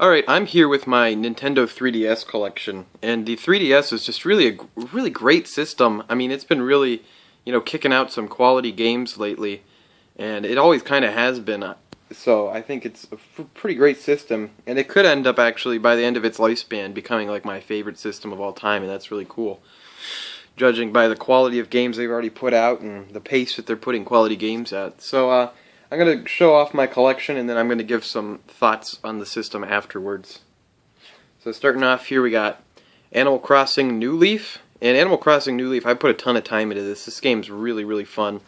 Alright, I'm here with my Nintendo 3DS collection, and the 3DS is just really a really great system. I mean, it's been really, kicking out some quality games lately, and it always kind of has been. So I think it's a pretty great system, and it could end up actually, by the end of its lifespan, becoming like my favorite system of all time, and that's really cool. Judging by the quality of games they've already put out and the pace that they're putting quality games at. So, I'm going to show off my collection, and then I'm going to give some thoughts on the system afterwards. So starting off here, we got Animal Crossing New Leaf. And Animal Crossing New Leaf, I put a ton of time into this. This game's really, really fun.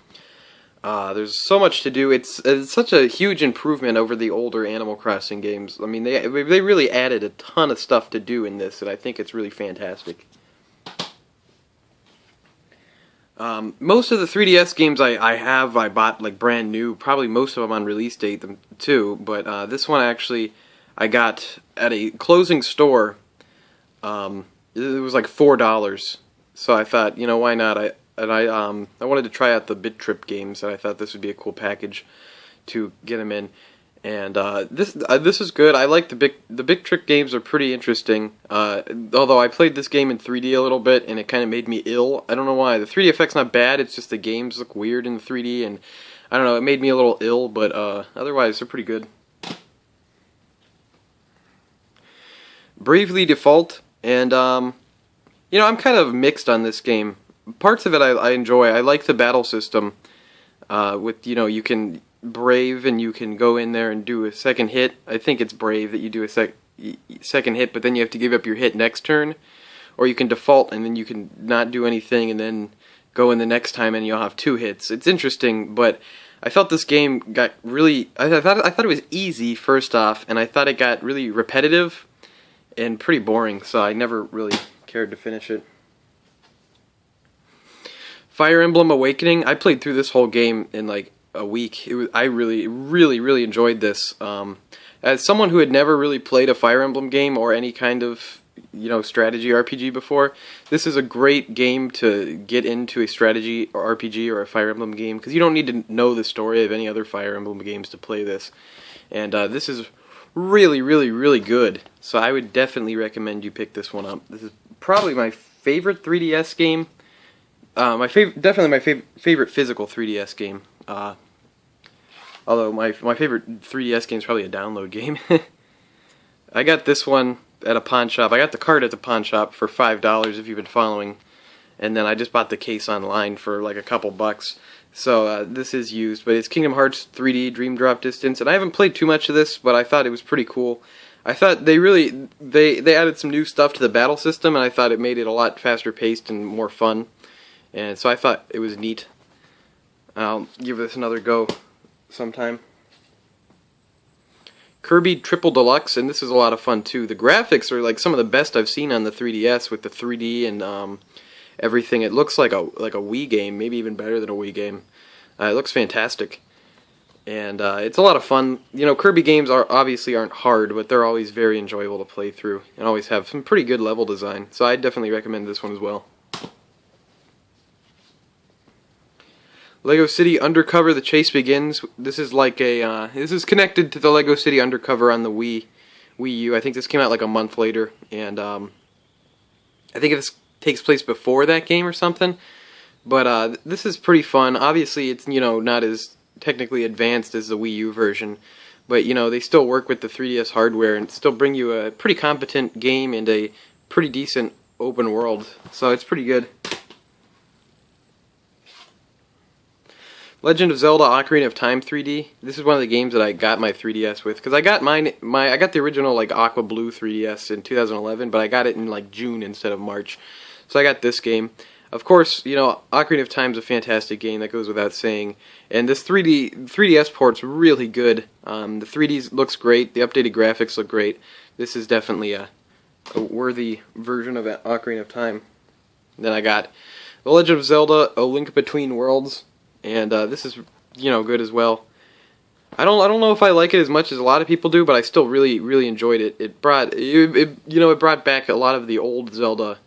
There's so much to do. It's such a huge improvement over the older Animal Crossing games. I mean, they really added a ton of stuff to do in this, and I think it's really fantastic. Most of the 3DS games I bought like brand new, probably most of them on release date too, but this one actually I got at a closing store. It was like $4, so I thought, why not? I wanted to try out the Bittrip Games, and I thought this would be a cool package to get them in. And this is good. I like the Bittrip games are pretty interesting. Although I played this game in 3D a little bit, and it kind of made me ill. I don't know why. The 3D effect's not bad. It's just the games look weird in the 3D, and I don't know. It made me a little ill, but otherwise they're pretty good. Bravely Default, and I'm kind of mixed on this game. Parts of it I enjoy. I like the battle system. With you can brave and you can go in there and do a second hit. I think it's brave that you do a second hit, but then you have to give up your hit next turn, or you can default and then you can not do anything and then go in the next time and you'll have 2 hits. It's interesting, but I felt this game got really. I thought it was easy first off, and I thought it got really repetitive and pretty boring, so I never really cared to finish it. Fire Emblem Awakening. I played through this whole game in like a week. I really enjoyed this. As someone who had never really played a Fire Emblem game or any kind of strategy RPG before, this is a great game to get into a strategy or RPG or a Fire Emblem game, because you don't need to know the story of any other Fire Emblem games to play this. And this is really good. So I would definitely recommend you pick this one up. This is probably my favorite 3DS game. Definitely my favorite physical 3DS game. Although my favorite 3DS game is probably a download game. I got this one at a pawn shop. I got the card at the pawn shop for $5 if you've been following, and then I just bought the case online for like a couple bucks. So this is used, but it's Kingdom Hearts 3D Dream Drop Distance, and I haven't played too much of this, but I thought it was pretty cool. I thought they added some new stuff to the battle system, and I thought it made it a lot faster paced and more fun. And so I thought it was neat. I'll give this another go sometime. Kirby Triple Deluxe, and this is a lot of fun too. The graphics are like some of the best I've seen on the 3DS with the 3D and everything. It looks like a Wii game, maybe even better than a Wii game. It looks fantastic, and it's a lot of fun. Kirby games obviously aren't hard, but they're always very enjoyable to play through, and always have some pretty good level design. So I definitely recommend this one as well. Lego City Undercover: The Chase Begins. This is like this is connected to the Lego City Undercover on the Wii U. I think this came out like a month later, and I think this takes place before that game or something. But this is pretty fun. Obviously, it's not as technically advanced as the Wii U version, but they still work with the 3DS hardware and still bring you a pretty competent game and a pretty decent open world. So it's pretty good. Legend of Zelda: Ocarina of Time 3D. This is one of the games that I got my 3DS with, because I got I got the original like Aqua Blue 3DS in 2011, but I got it in like June instead of March. So I got this game. Of course, Ocarina of Time is a fantastic game, that goes without saying. And this 3DS port's really good. The 3D looks great. The updated graphics look great. This is definitely a worthy version of Ocarina of Time. Then I got The Legend of Zelda: A Link Between Worlds. And this is, good as well. I don't know if I like it as much as a lot of people do, but I still really enjoyed it. It brought back a lot of the old Zelda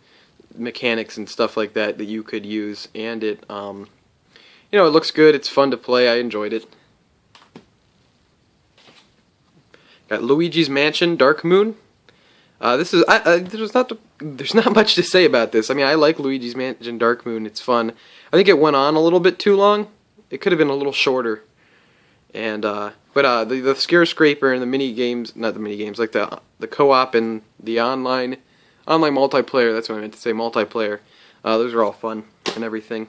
mechanics and stuff like that you could use, and it it looks good. It's fun to play. I enjoyed it. Got Luigi's Mansion Dark Moon. There's not much to say about this. I mean, I like Luigi's Mansion Dark Moon. It's fun. I think it went on a little bit too long. It could have been a little shorter. And the Scare Scraper and the mini games, not the mini games, like the co-op and the online multiplayer. That's what I meant to say, multiplayer. Those are all fun and everything.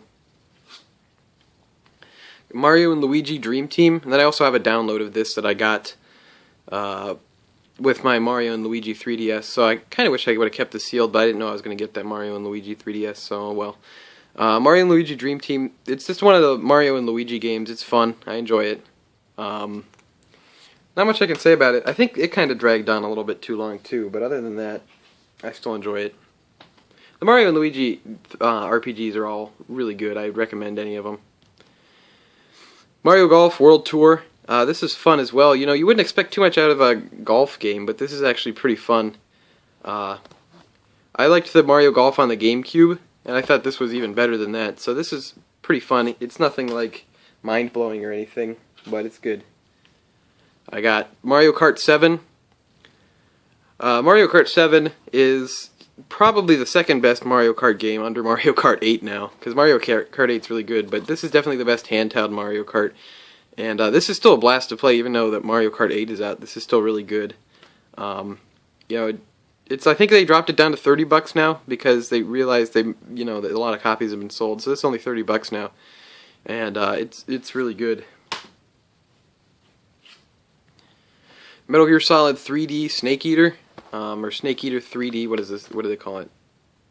Mario and Luigi Dream Team, and then I also have a download of this that I got with my Mario and Luigi 3DS, so I kind of wish I would have kept this sealed, but I didn't know I was going to get that Mario and Luigi 3DS, so well. Mario and Luigi Dream Team, it's just one of the Mario and Luigi games. It's fun. I enjoy it. Not much I can say about it. I think it kind of dragged on a little bit too long, too, but other than that, I still enjoy it. The Mario and Luigi RPGs are all really good. I'd recommend any of them. Mario Golf World Tour. This is fun as well. You know, you wouldn't expect too much out of a golf game, but this is actually pretty fun. I liked the Mario Golf on the GameCube, and I thought this was even better than that. So this is pretty fun. It's nothing like mind-blowing or anything, but it's good. I got Mario Kart 7. Mario Kart 7 is probably the second best Mario Kart game under Mario Kart 8 now, because Mario Kart 8 is really good, but this is definitely the best handheld Mario Kart. And this is still a blast to play, even though that Mario Kart 8 is out. This is still really good. You know, I think they dropped it down to $30 now because they realized that a lot of copies have been sold. So it's only $30 now, and it's really good. Metal Gear Solid 3D Snake Eater, or Snake Eater 3D. What is this? What do they call it?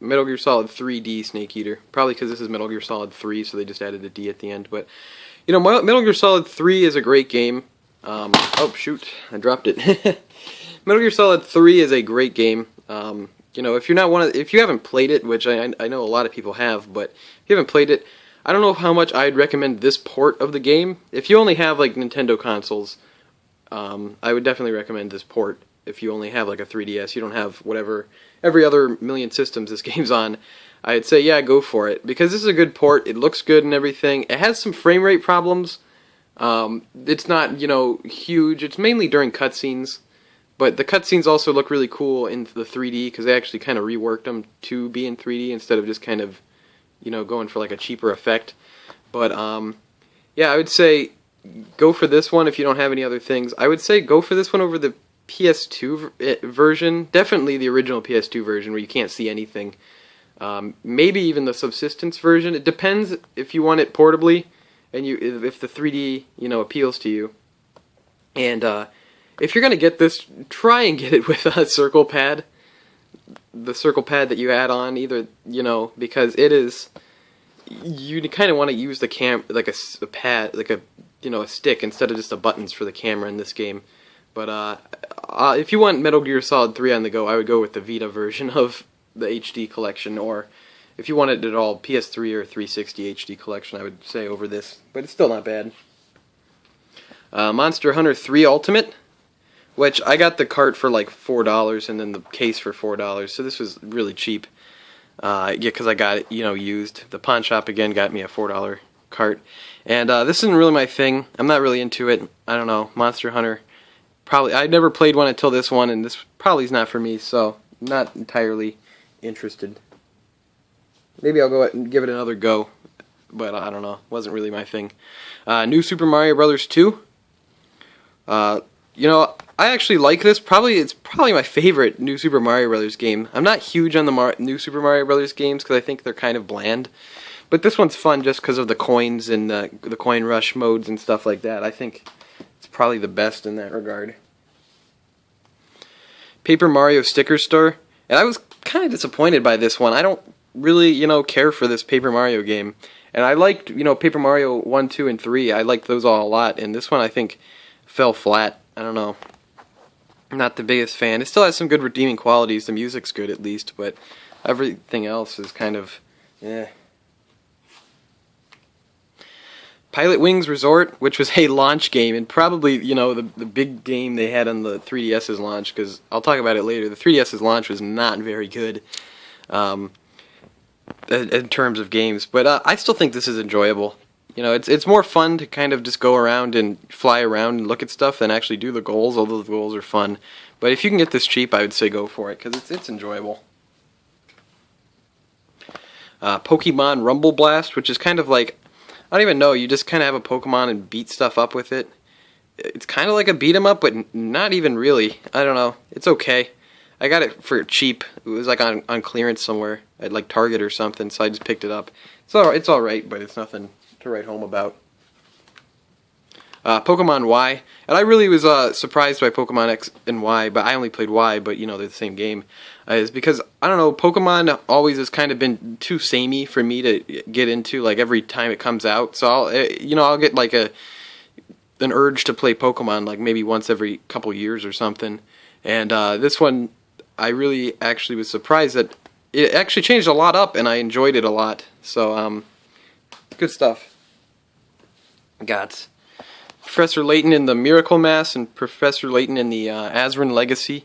Metal Gear Solid 3D Snake Eater. Probably because this is Metal Gear Solid 3, so they just added a D at the end. But you know, Metal Gear Solid 3 is a great game. Oh shoot, I dropped it. Metal Gear Solid 3 is a great game. You know, if you haven't played it, which I know a lot of people have, but if you haven't played it, I don't know how much I'd recommend this port of the game. If you only have like Nintendo consoles, I would definitely recommend this port. If you only have like a 3DS, you don't have whatever every other million systems this game's on, I'd say yeah, go for it, because this is a good port. It looks good and everything. It has some frame rate problems. It's not, you know, huge. It's mainly during cutscenes, but the cutscenes also look really cool in the 3D because they actually kind of reworked them to be in 3D instead of just kind of, you know, going for like a cheaper effect. But yeah, I would say go for this one if you don't have any other things. I would say go for this one over the PS2 version. Definitely the original PS2 version where you can't see anything. Maybe even the subsistence version. It depends if you want it portably and if the 3D, you know, appeals to you. And if you're gonna get this, try and get it with a circle pad. The circle pad that you add on, either, you know, because it is, you kind of want to use the like a pad, like a, you know, a stick instead of just the buttons for the camera in this game. But if you want Metal Gear Solid 3 on the go, I would go with the Vita version of the HD collection, or if you want it at all, PS3 or 360 HD collection, I would say over this, but it's still not bad. Monster Hunter 3 Ultimate, which I got the cart for like $4 and then the case for $4, so this was really cheap. Yeah, because I got it, you know, used. The pawn shop again got me a $4 cart, and this isn't really my thing. I'm not really into it. I don't know, Monster Hunter. Probably I'd never played one until this one, and this probably is not for me, so not entirely interested. Maybe I'll go and give it another go, but I don't know. Wasn't really my thing. New Super Mario Bros. 2. You know, I actually like this. It's probably my favorite New Super Mario Bros. Game. I'm not huge on the New Super Mario Bros. Games because I think they're kind of bland, but this one's fun just because of the coins and the coin rush modes and stuff like that. I think it's probably the best in that regard. Paper Mario Sticker Store. And I was kind of disappointed by this one. I don't really, you know, care for this Paper Mario game. And I liked, you know, Paper Mario 1, 2, and 3. I liked those all a lot. And this one, I think, fell flat. I don't know. I'm not the biggest fan. It still has some good redeeming qualities. The music's good, at least. But everything else is kind of, eh. Pilot Wings Resort, which was a launch game, and probably, you know, the big game they had on the 3DS's launch, because I'll talk about it later. The 3DS's launch was not very good in terms of games, but I still think this is enjoyable. You know, it's more fun to kind of just go around and fly around and look at stuff than actually do the goals, although the goals are fun. But if you can get this cheap, I would say go for it, because it's enjoyable. Pokemon Rumble Blast, which is kind of like, I don't even know, you just kind of have a Pokemon and beat stuff up with it. It's kind of like a beat 'em up, but not even really. I don't know. It's okay. I got it for cheap. It was like on clearance somewhere at like Target or something, so I just picked it up. It's all right, but it's nothing to write home about. Pokemon Y, and I really was surprised by Pokemon X and Y, but I only played Y, but you know they're the same game. Is because I don't know, Pokemon always has kind of been too samey for me to get into like every time it comes out. So I'll get like an urge to play Pokemon like maybe once every couple years or something. And this one, I really actually was surprised that it actually changed a lot up, and I enjoyed it a lot. So good stuff. Got Professor Layton in the Miracle Mask and Professor Layton in the Azrin Legacy.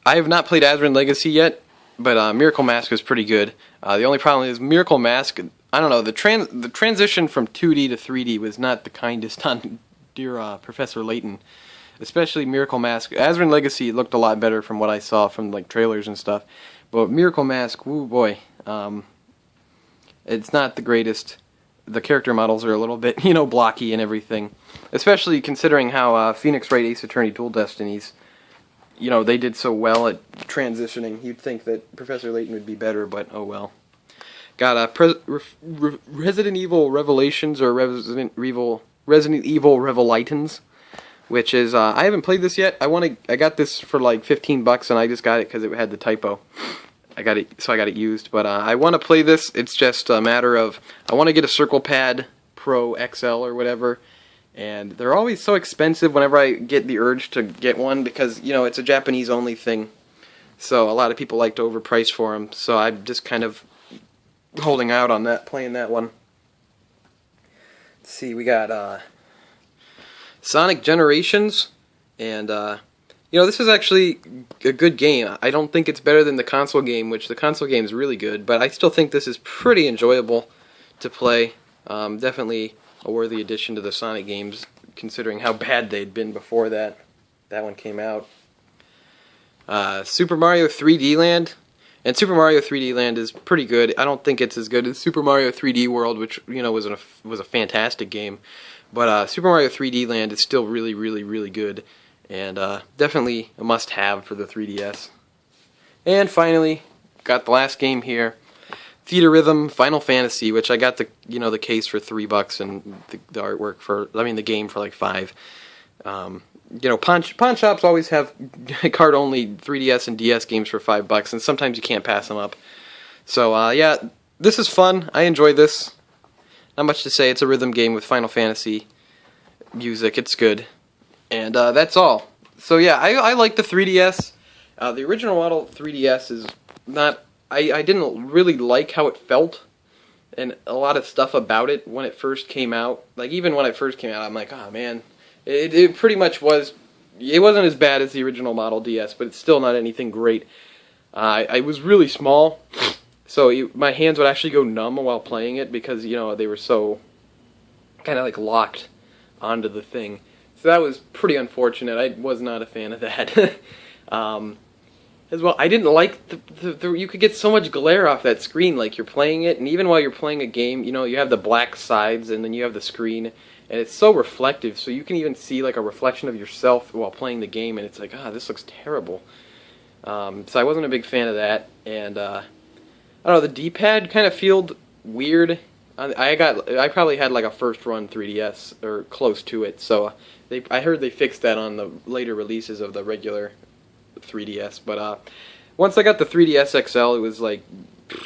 I have not played Azrin Legacy yet, but Miracle Mask is pretty good. The only problem is Miracle Mask, I don't know, the transition from 2D to 3D was not the kindest on dear Professor Layton, especially Miracle Mask. Azrin Legacy looked a lot better from what I saw from like trailers and stuff, but Miracle Mask, woo boy, it's not the greatest. The character models are a little bit, blocky and everything. Especially considering how Phoenix Wright Ace Attorney Dual Destinies, they did so well at transitioning. You'd think that Professor Layton would be better, but oh well. Got Resident Evil Revelations or Resident Evil Revelitons, which is I haven't played this yet. I got this for like $15, and I just got it because it had the typo. I got it used, but I want to play this. It's just a matter of I want to get a Circle Pad Pro XL or whatever, and they're always so expensive whenever I get the urge to get one because it's a Japanese only thing, so a lot of people like to overprice for them. So I'm just kind of holding out on that, playing that one. Let's see, we got Sonic Generations, and this is actually a good game. I don't think it's better than the console game, which the console game is really good, but I still think this is pretty enjoyable to play. Definitely a worthy addition to the Sonic games, considering how bad they'd been before that one came out. Super Mario 3D Land, and Super Mario 3D Land is pretty good. I don't think it's as good as Super Mario 3D World, which was a fantastic game, but Super Mario 3D Land is still really, really, really good. And definitely a must-have for the 3DS. And finally, got the last game here, Theatrhythm Final Fantasy, which I got the case for $3 and the artwork the game for like $5. Pawn shops always have card-only 3DS and DS games for $5, and sometimes you can't pass them up. So yeah, this is fun. I enjoy this. Not much to say. It's a rhythm game with Final Fantasy music. It's good. And that's all. So yeah, I like the 3DS. The original model 3DS is not... I didn't really like how it felt, and a lot of stuff about it when it first came out. Like, even when it first came out, I'm like, oh man. It pretty much was... It wasn't as bad as the original model DS, but it's still not anything great. I was really small, so my hands would actually go numb while playing it because, they were so kind of like locked onto the thing. So that was pretty unfortunate. I was not a fan of that. As well, I didn't like you could get so much glare off that screen, like you're playing it, and even while you're playing a game, you have the black sides, and then you have the screen, and it's so reflective, so you can even see like a reflection of yourself while playing the game, and it's like, this looks terrible. So I wasn't a big fan of that, and I don't know, the D-pad kind of felt weird. I probably had like a first run 3DS or close to it, so I heard they fixed that on the later releases of the regular 3DS. But once I got the 3DS XL, it was like,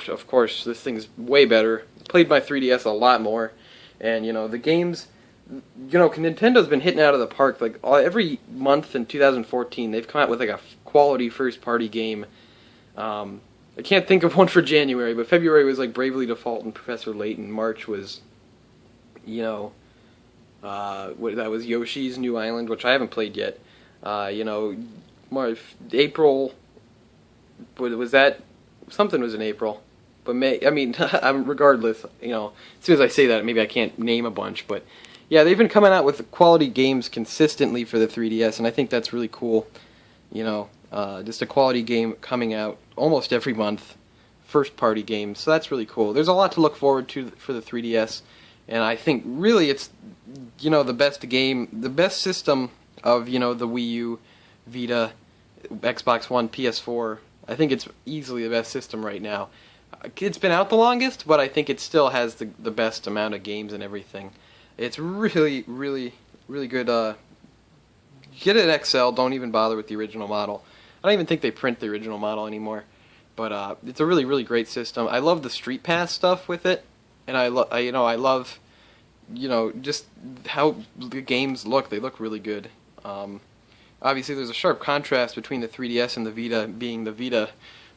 of course, this thing's way better. Played my 3DS a lot more, and the games, Nintendo's been hitting out of the park. Like every month in 2014, they've come out with like a quality first party game. I can't think of one for January, but February was like Bravely Default and Professor Layton. March was, that was Yoshi's New Island, which I haven't played yet. April, was that? Something was in April. But I mean, regardless, you know, as soon as I say that, maybe I can't name a bunch, but yeah, they've been coming out with quality games consistently for the 3DS, and I think that's really cool. You know, just a quality game coming out almost every month, first-party games, so that's really cool. There's a lot to look forward to for the 3DS, and I think really it's, you know, the best system of, you know, the Wii U, Vita, Xbox One, PS4. I think it's easily the best system right now. It's been out the longest, but I think it still has the best amount of games and everything. It's really, really, really good. Get an XL. Don't even bother with the original model. I don't even think they print the original model anymore. But it's a really, really great system. I love the Street Pass stuff with it, and I love, you know, just how the games look. They look really good. Obviously, there's a sharp contrast between the 3DS and the Vita, being the Vita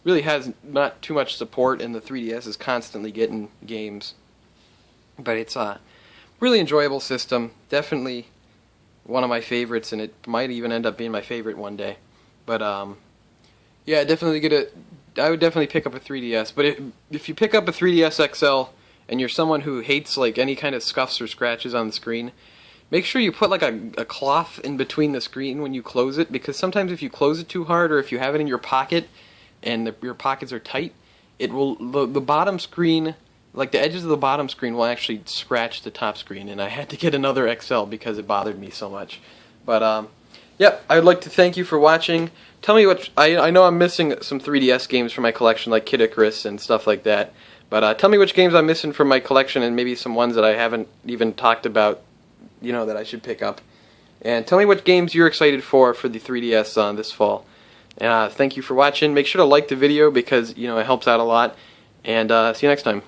really has not too much support, and the 3DS is constantly getting games. But it's a really enjoyable system. Definitely one of my favorites, and it might even end up being my favorite one day. But yeah, I would definitely pick up a 3DS. But if you pick up a 3DS XL and you're someone who hates like any kind of scuffs or scratches on the screen, make sure you put like a cloth in between the screen when you close it, because sometimes if you close it too hard, or if you have it in your pocket and your pockets are tight, it will the bottom screen, like the edges of the bottom screen, will actually scratch the top screen. And I had to get another XL because it bothered me so much. But yep, I'd like to thank you for watching. Tell me what I know I'm missing some 3DS games from my collection, like Kid Icarus and stuff like that. But tell me which games I'm missing from my collection, and maybe some ones that I haven't even talked about, you know, that I should pick up. And tell me what games you're excited for the 3DS this fall. Thank you for watching. Make sure to like the video because, you know, it helps out a lot. And see you next time.